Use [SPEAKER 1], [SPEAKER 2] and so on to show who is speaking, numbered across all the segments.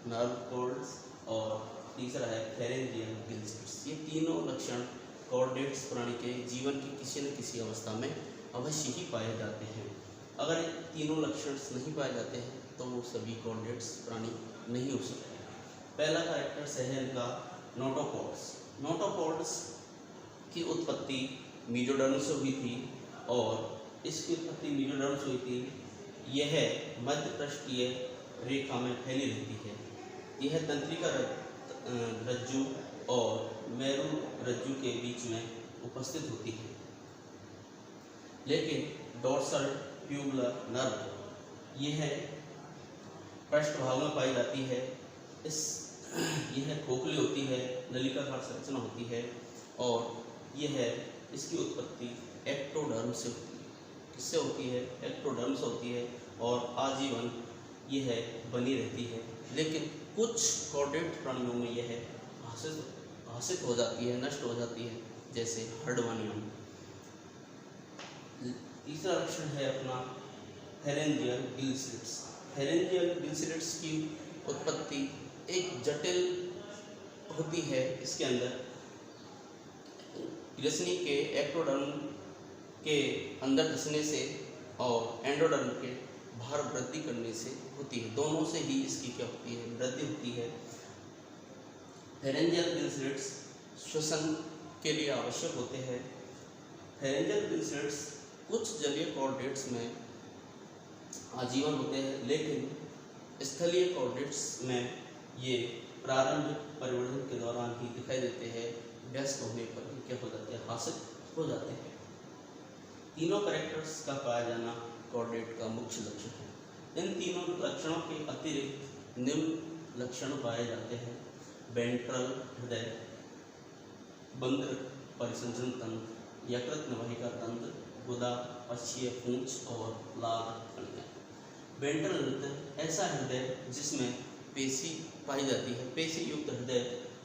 [SPEAKER 1] Nerve chords और तीसरा है फेरेंजियल गिल्स। ये तीनों लक्षण कॉर्डेट्स प्राणी के जीवन की किसी न किसी अवस्था में अवश्य ही पाए जाते हैं। अगर ये तीनों लक्षण नहीं पाए जाते हैं तो वो सभी कॉर्डेट्स प्राणी नहीं हो सकते। पहला कैरेक्टर्स है इनका नोटोकॉर्ड्स। नोटोकॉर्ड्स की उत्पत्ति मेसोडर्म से हुई थी और इसकी उत्पत्ति मेसोडर्म से हुई थी। यह मध्य पृष्ठीय रेखा में फैली रहती है। यह तंत्रिका रज्जु और मेरु रज्जु के बीच में उपस्थित होती है, लेकिन डोर्सल ट्यूबुलर नर्व यह पृष्ठभाग में पाई जाती है। यह खोखली होती है, नलिकाकार संरचना होती है और इसकी उत्पत्ति एक्टोडर्म से होती है। किससे होती है? एक्टोडर्म से होती है और आजीवन यह बनी रहती है, लेकिन कुछ कॉर्डेट प्राणियों में यह हासिल हो जाती है, नष्ट हो जाती है, जैसे हर्डवानियम। तीसरा लक्षण है अपना फेरेंजियल गिल्स। फेरेंजियल गिल्स की उत्पत्ति एक जटिल होती है। इसके अंदर ग्रसनी के एक्टोडर्म के अंदर धंसने से और एंडोडर्म के बाहर वृद्धि करने से होती है। दोनों से ही इसकी क्या होती है? वृद्धि होती है। फेरेंजियल गिल्स श्वसन के लिए आवश्यक होते हैं। फेरेंजियल गिल्स कुछ जलीय कॉर्डेट्स में आजीवन होते हैं, लेकिन स्थलीय कॉर्डेट्स में ये प्रारंभिक परिवर्तन के दौरान ही दिखाई देते हैं। व्यस्त होने पर क्या हो जाते हैं? हासिल हो जाते हैं। तीनों कैरेक्टर्स का पाया जाना कॉर्डेट का मुख्य लक्षण है। इन तीनों लक्षणों के अतिरिक्त निम्न लक्षण पाए जाते हैं: वेंट्रल हृदय, बंद परिसंचरण तंत्र, यकृत नवाहिका तंत्र, गुदा, पक्षीय पूंछ और लाल कणिका। वेंट्रल हृदय ऐसा हृदय जिसमें पेशी पाई जाती है। पेशी युक्त हृदय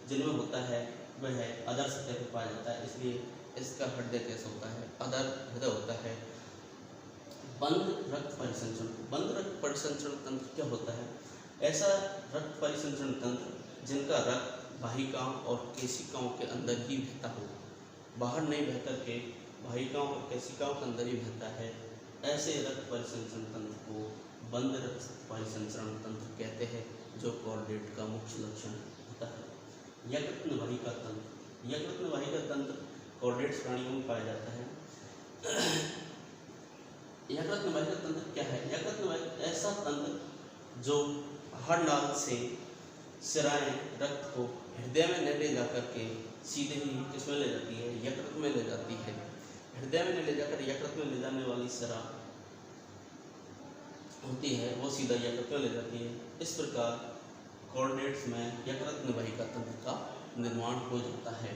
[SPEAKER 1] जिनमें होता है वह अधर सतह पर पाया जाता है, इसलिए इसका हृदय कैसा होता है? अधर हृदय होता है। बंद रक्त परिसंचरण। बंद रक्त परिसंचरण तंत्र क्या होता है? ऐसा रक्त परिसंचरण तंत्र जिनका रक्त वाहिकाओं और केशिकाओं के अंदर ही बहता हो, बाहर नहीं बहकर के वाहिकाओं और केशिकाओं के अंदर ही बहता है। ऐसे रक्त परिसंचरण तंत्र को बंद रक्त परिसंचरण तंत्र कहते हैं, जो कॉर्डेट का मुख्य लक्षण होता है। यकृत नवाहिका तंत्र। यकृत नवाहिका तंत्र कॉर्डेट्स प्राणियों में पाया जाता है। यकृत नवाहिका तंत्र क्या है? यकृत नवाहिका ऐसा तंत्र जो हर नाल से सिराएं रक्त को हृदय में न ले जाकर के सीधे ही किसमें ले जाती है? यकृत में ले जाती है। हृदय में ले जाकर यकृत में ले जाने वाली सिरा होती है, वो सीधा यकृत में ले जाती है। इस प्रकार कॉर्डेट्स में यकृत नवाहिका तंत्र का निर्माण हो जाता है।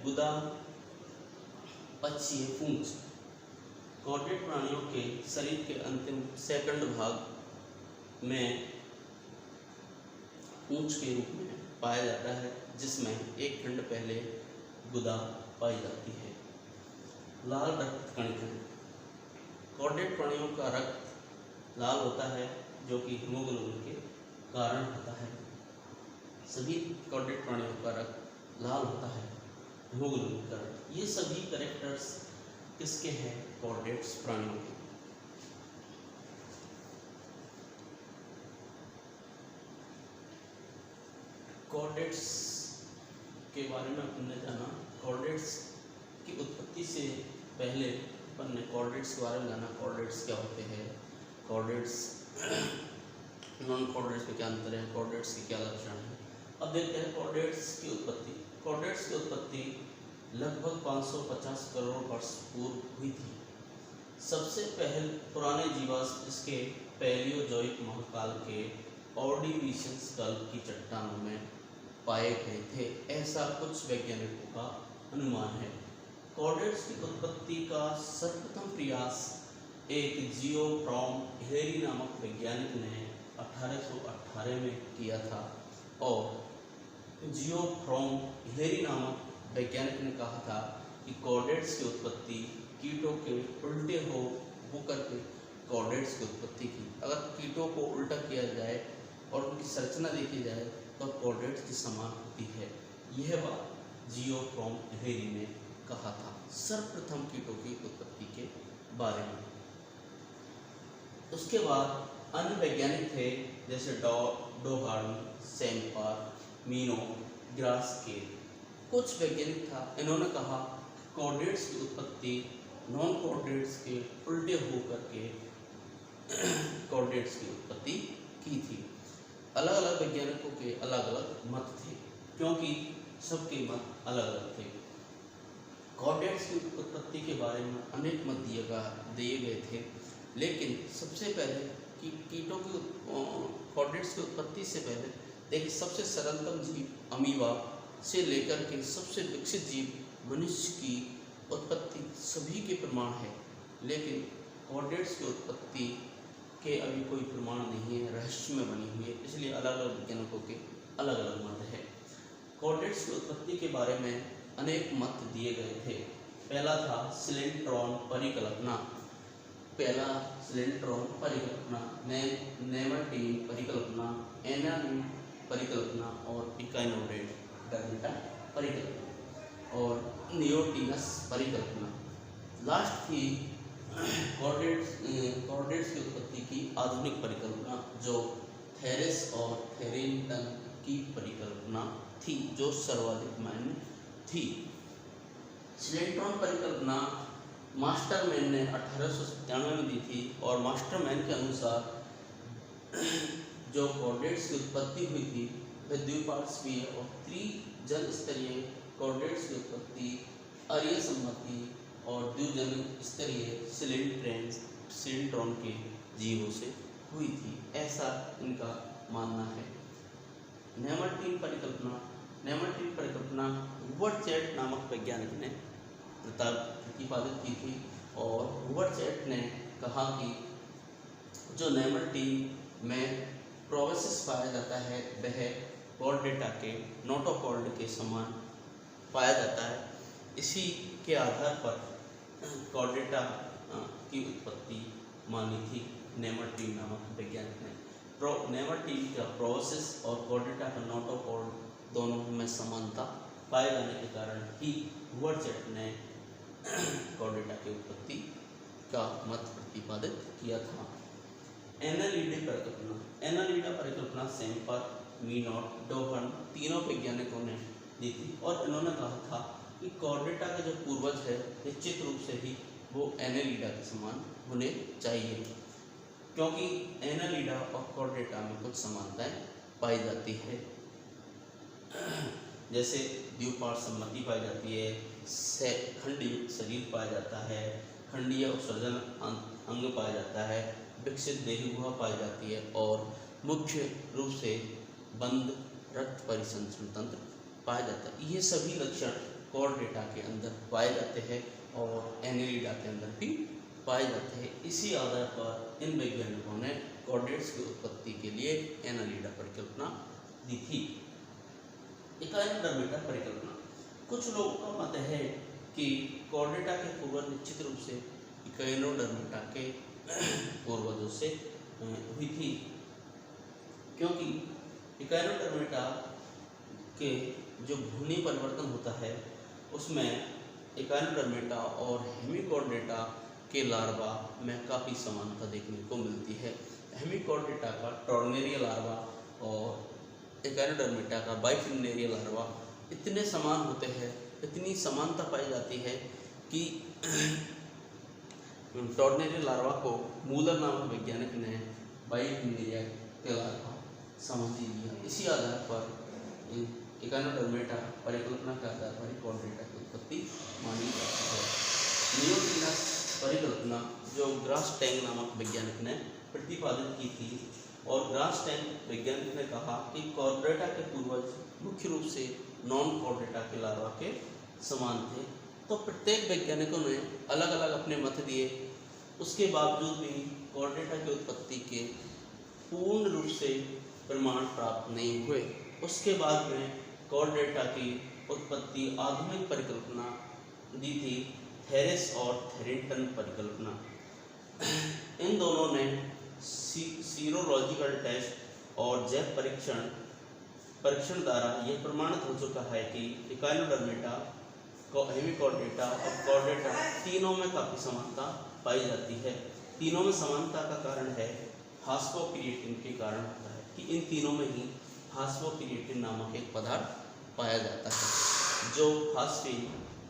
[SPEAKER 1] गुदा, पक्षीय पूंछ। कॉर्डेट प्राणियों के शरीर के अंतिम सेकंड भाग में पूंछ के रूप में पाया जाता है, जिसमें एक खंड पहले गुदा पाई जाती है। लाल रक्त कणिका। कॉर्डेट प्राणियों का रक्त लाल होता है, जो कि हीमोग्लोबिन के कारण होता है। सभी कॉर्डेट प्राणियों का रक्त लाल होता है हीमोग्लोबिन के कारण। ये सभी कैरेक्टर्स किसके हैं? कॉर्डेट्स प्राणियों के। कॉर्डेट्स के बारे में हमने जाना। कॉर्डेट्स की उत्पत्ति से पहले अपन ने कॉर्डेट्स के बारे में जाना। कॉर्डेट्स क्या होते हैं? कॉर्डेट्स नॉन कॉर्डेट्स में क्या अंतर है? कॉर्डेट्स के क्या लक्षण हैं? अब देखते हैं कॉर्डेट्स की उत्पत्ति। कॉर्डेट्स की उत्पत्ति लगभग 550 करोड़ वर्ष पूर्व हुई थी। सबसे पहले पुराने जीवाश्म इसके पैलियोजोइक महाकाल के ऑर्डिविशियस काल की चट्टानों में पाए गए थे, ऐसा कुछ वैज्ञानिकों का अनुमान है। कॉर्डेट्स की उत्पत्ति का सर्वप्रथम प्रयास एक जियोफ्रॉम हिलेरी नामक वैज्ञानिक ने 1818 में किया था और जियोफ्रॉम हिलेरी नामक वैज्ञानिक ने कहा था कि कॉर्डेट्स की उत्पत्ति कीटों के उल्टे हो करके कॉर्डेट्स की उत्पत्ति की। अगर कीटों को उल्टा किया जाए और उनकी संरचना देखी जाए तो कॉर्डेट्स के समान होती है। यह बात जियोफ्रॉम हेरी ने कहा था सर्वप्रथम कीटों की उत्पत्ति के बारे में। उसके बाद अन्य वैज्ञानिक थे जैसे डोहार्न, सैम्पार, मीनो, ग्रास्केल। कुछ वैज्ञानिक था, इन्होंने कहा कॉर्डेट्स की उत्पत्ति नॉन कॉर्डेट्स के उल्टे होकर के कॉर्डेट्स की उत्पत्ति की थी। अलग अलग वैज्ञानिकों के अलग अलग मत थे, क्योंकि सबके मत अलग अलग थे। कॉर्डेट्स की उत्पत्ति के बारे में अनेक मत दिए गए थे, लेकिन सबसे पहले कीटों की कॉर्डेट्स की उत्पत्ति से पहले देखिए, सबसे सरलतम जीव अमीबा से लेकर के सबसे विकसित जीव मनुष्य की उत्पत्ति सभी के प्रमाण है, लेकिन कॉर्डेट्स की उत्पत्ति के अभी कोई प्रमाण नहीं है, रहस्य में बनी हुई है, इसलिए अलग अलग वैज्ञानिकों के अलग अलग मत है। कॉर्डेट्स की उत्पत्ति के बारे में अनेक मत दिए गए थे। पहला था सिलेंट्रॉन परिकल्पना, नेमटीन परिकल्पना, एनालिड परिकल्पना और इकाइनोडेट डर्मिटा परिकल्पना और नियोटिनस परिकल्पना। लास्ट थी कॉर्डेट्स की उत्पत्ति की आधुनिक परिकल्पना, जो थेरेस और थेरेनटन की परिकल्पना थी, जो सर्वाधिक मान्य थी। सिलेंट्रॉन परिकल्पना मास्टरमैन ने 1897 में दी थी, और मास्टरमैन के अनुसार जो कॉर्डेट्स की उत्पत्ति हुई थी वह द्विपार्श्वीय और त्रिजन स्तरीय कॉर्डेट्स की उत्पत्ति अरीय सम्मति और द्विजन स्तरीय सिलेंट्रॉन के जीवों से हुई थी, ऐसा इनका मानना है। नेमटीन परिकल्पना हुबर्ट नामक वैज्ञानिक ने प्रतिपादित की थी, और हुबर्ट ने कहा कि जो नेमटीन में प्रोबेसिस पाया जाता है वह कॉर्डेटा के नोटोकॉर्ड के समान पाया जाता है। इसी के आधार पर कॉर्डेटा की उत्पत्ति मानी थी नेमटीन नामक वैज्ञानिक ने। नेमटीन का प्रोबेसिस और कॉर्डेटा का नोटोकॉर्ड दोनों में समानता पाए जाने के कारण ही हुबर्ट ने कॉर्डेटा की उत्पत्ति का मत प्रतिपादित किया था। एनालिडा परिकल्पना सैम्पर, मीनॉट, डोहर्न तीनों वैज्ञानिकों ने दी थी, और इन्होंने कहा था कि कॉर्डेटा का जो पूर्वज है निश्चित रूप से ही वो एनालिडा के समान होने चाहिए, क्योंकि एनालिडा और कॉर्डेटा में कुछ समानताएं पाई जाती है, जैसे द्विपार्श्व सम्मति पाई जाती है, खंडीय शरीर पाया जाता है, खंडीय उत्सर्जन अंग पाया जाता है, विकसित देही गुहा पाई जाती है, और मुख्य रूप से बंद रक्त परिसंचरण तंत्र पाया जाता है। ये सभी लक्षण कॉर्डेटा के अंदर पाए जाते हैं और एनालिडा के अंदर भी पाए जाते हैं। इसी आधार पर इन वैज्ञानिकों ने कॉर्डेट्स की उत्पत्ति के लिए एनालिडा परिकल्पना दी थी। इकाइनोडर्मिटा परिकल्पना, कुछ लोगों का मत है कि कॉर्डेटा के पूर्वज निश्चित रूप से इकाइनोडर्मिटा के पूर्वजों से हुई थी, क्योंकि इकाइनोडर्मिटा के जो भ्रूणीय परिवर्तन होता है उसमें इकाइनोडर्मिटा और हेमिकॉर्डेटा के लार्वा में काफ़ी समानता देखने को मिलती है। हेमिकॉर्डेटा का टॉर्नेरिया लार्वा और इकाइनोडर्मिटा का बाइफिनेरिया लार्वा इतने समान होते हैं, इतनी समानता पाई जाती है कि टॉर्नेरिया लार्वा को मूलर नामक वैज्ञानिक ने बाइफिनेरिया के लार्वा समझ लिया। इसी आधार पर इकाइनोडर्मिटा परिकल्पना के आधार पर कॉर्डेटा की उत्पत्ति मानी जाती है। नियोटिनस परिकल्पना जो ग्रासटैंग नामक वैज्ञानिक ने प्रतिपादित की थी, और ग्रासटैंग वैज्ञानिक ने कहा कि कॉर्डेटा के पूर्वज मुख्य रूप से नॉन कॉर्डेटा के लार्वा के समान थे। तो प्रत्येक वैज्ञानिकों ने अलग अलग अपने मत दिए, उसके बावजूद भी कॉर्डेटा की उत्पत्ति के पूर्ण रूप से प्रमाण प्राप्त नहीं हुए। उसके बाद में कॉर्डेटा की उत्पत्ति आधुनिक परिकल्पना दी थी थेरेस और थेरेनटन परिकल्पना। इन दोनों ने सीरोलॉजिकल टेस्ट और जैव परीक्षण द्वारा यह प्रमाणित हो चुका है कि इकाइनोडर्मेटा, हेमिकॉर्डेटा और कॉर्डेटा तीनों में काफ़ी समानता पाई जाती है। तीनों में समानता का कारण है फास्फोक्रिएटिन के कारण होता है कि इन तीनों में ही फास्फोक्रिएटिन नामक एक पदार्थ पाया जाता है जो फास्फेट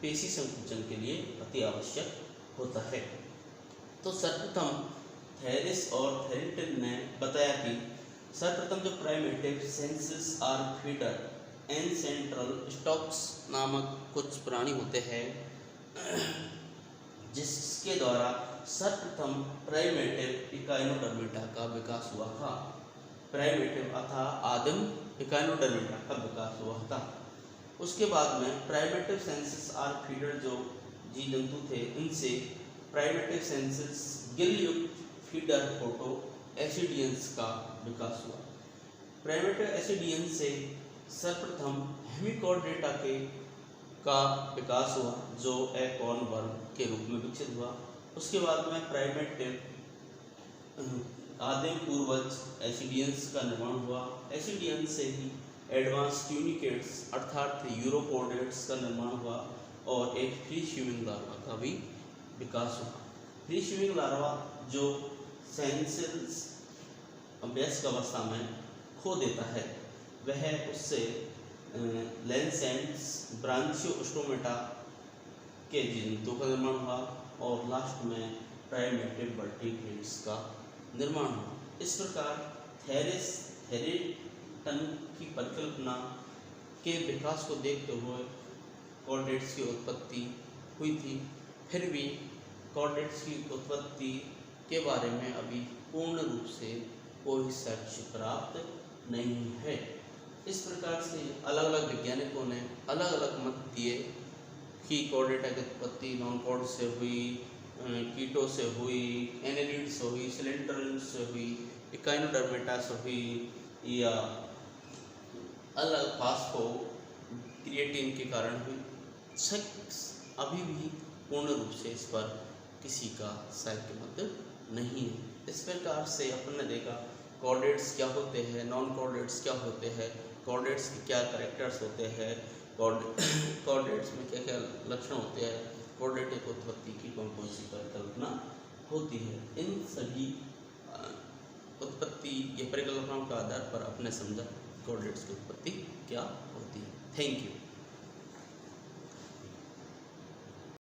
[SPEAKER 1] पेशी संकुचन के लिए अति आवश्यक होता है। तो सर्वप्रथम थेरिस और थेरिटन ने बताया कि सर्वप्रथम जो primitive senses are feeder and central stocks नामक कुछ प्राणी होते हैं जिसके द्वारा सर्वप्रथम प्राइमेटिव इकाइनोडर्मेटा का विकास हुआ था। प्राइमेटिव अर्थात आदिम इकाइनोडर्मेटा का विकास हुआ था। उसके बाद में प्राइमेटिव सेंसेस आर फीडर जो जीव जंतु थे उनसे प्राइमेटिव सेंसेस गिल युक्त फीडर फोटो एसिडियंस का विकास हुआ। प्राइमेटिव एसिडियंस से सर्वप्रथम हेमिकॉर्डेटा का विकास हुआ जो एक कॉर्न वर्म के रूप में विकसित हुआ। उसके बाद में प्राइमेटिव आदिम पूर्वज एसिडियंस का निर्माण हुआ। एसिडियंस से ही एडवांस ट्यूनिकेट्स अर्थात यूरोपोडेट्स का निर्माण हुआ और एक फ्री स्विमिंग लार्वा का भी विकास हुआ। फ्री स्विमिंग लार्वा जो सेंसेस वयस्क अवस्था में खो देता है वह उससे लेंसेंट्स ब्रांचियोस्टोमेटा के जंतु का निर्माण हुआ और लास्ट में प्राइमेटिव वर्टिब्रेट्स का निर्माण हुआ। इस प्रकार थेरिटन की परिकल्पना के विकास को देखते हुए कॉर्डेट्स की उत्पत्ति हुई थी। फिर भी कॉर्डेट्स की उत्पत्ति के बारे में अभी पूर्ण रूप से कोई साक्ष्य प्राप्त नहीं है। इस प्रकार से अलग अलग वैज्ञानिकों ने अलग अलग मत दिए कि कॉर्डेटा की उत्पत्ति नॉन कॉर्ड से हुई, कीटो से हुई, एनेलिड से हुई, सिलेंडरन से हुई, इकाइनोडर्मेटा से हुई या अलग फास्फोक्रिएटिन के कारण हुई। अभी भी पूर्ण रूप से इस पर किसी का साहित्य मत नहीं है। इस प्रकार से अपन ने देखा कॉर्डेट्स क्या होते हैं, नॉन कॉर्डेट्स क्या होते हैं, कॉर्डेट्स के क्या कैरेक्टर्स होते हैं, कॉर्डेट्स में क्या क्या लक्षण होते हैं, कॉर्डेट की उत्पत्ति की कौन कौन सी परिकल्पना होती है। इन सभी उत्पत्ति या परिकल्पनाओं के आधार पर आपने समझा कॉर्डेट्स की उत्पत्ति क्या होती है। Thank you.